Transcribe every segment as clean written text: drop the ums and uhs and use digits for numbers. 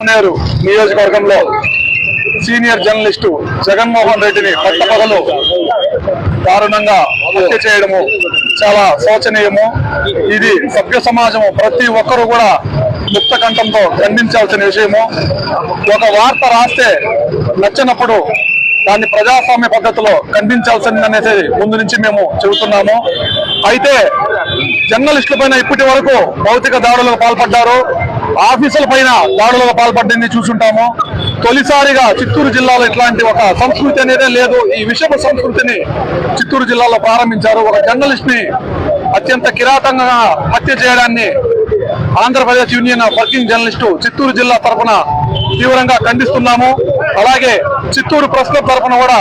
నేరు నియోజకవర్గంలో senior journalist Jaganmohan రెడ్డిని పట్టపగలు దారుణంగా హత్య చేయడము చాలా శోచనీయము. ఇది సభ్య సమాజము ప్రతి ఒక్కరూ కూడా ముక్త కంఠంతో ఖండించాల్సిన విషయము. ఒక వార్త రాస్తే నచ్చినప్పుడు దాన్ని ప్రజాస్వామ్య పద్ధతిలో ఖండించాల్సిందనేది ముందు నుంచి మేము చెబుతున్నాము. అయితే జర్నలిస్టుల పైన ఇప్పటి వరకు భౌతిక దాడులకు పాల్పడ్డారు, ఆఫీసుల పైన దాడులకు పాల్పడింది చూసుంటాము. తొలిసారిగా చిత్తూరు జిల్లాలో ఇట్లాంటి ఒక సంస్కృతి అనేదే లేదు. ఈ విషమ సంస్కృతిని చిత్తూరు జిల్లాలో ప్రారంభించారు. ఒక జర్నలిస్ట్ ని అత్యంత కిరాతంగా హత్య చేయడాన్ని Andhra Pradesh union of working journalist Chittoor జిల్లా తరఫున తీవ్రంగా ఖండిస్తున్నాము. అలాగే చిత్తూరు ప్రెస్ క్లబ్ తరఫున కూడా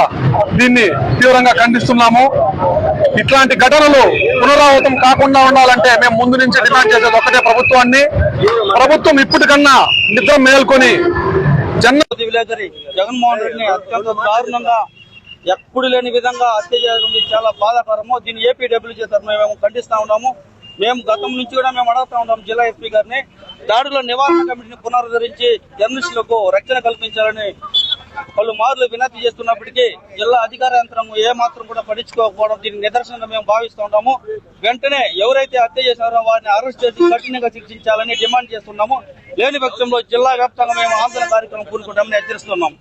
దీన్ని తీవ్రంగా ఖండిస్తున్నాము. ఇట్లాంటి ఘటనలు పునరావృతం కాకుండా ఉండాలంటే మేము ముందు నుంచి డిమాండ్ చేసేది ఒకటే ప్రభుత్వాన్ని. ప్రభుత్వం ఇప్పటికన్నా నిద్ర మేల్కొని విలేకరి జగన్మోహన్ రెడ్డిని అత్యంత దారుణంగా ఎప్పుడు లేని విధంగా హత్య చేయడం చాలా బాధాకరము. దీన్ని ఏపీడబ్ల్యూజీ తరఫున మేము ఖండిస్తా ఉన్నాము. మేము గతం నుంచి కూడా మేము అడుగుతా ఉన్నాము జిల్లా ఎస్పీ గారిని, దాడుల నివారణ కమిటీని పునరుద్ధరించి జర్నలిస్టులకు రక్షణ కల్పించాలని పలు మార్లు వినతి చేస్తున్నప్పటికీ జిల్లా అధికార యంత్రాంగం ఏమాత్రం కూడా పట్టించుకోకపోవడం దీనికి నిదర్శనంగా మేము భావిస్తూ ఉంటాము. వెంటనే ఎవరైతే హత్య చేశారో వారిని అరెస్ట్ చేసి కఠినంగా శిక్షించాలని డిమాండ్ చేస్తున్నాము. లేని పక్షంలో జిల్లా వ్యాప్తంగా మేము ఆందోళన కార్యక్రమం పూనుకుంటామని హెచ్చరిస్తున్నాము.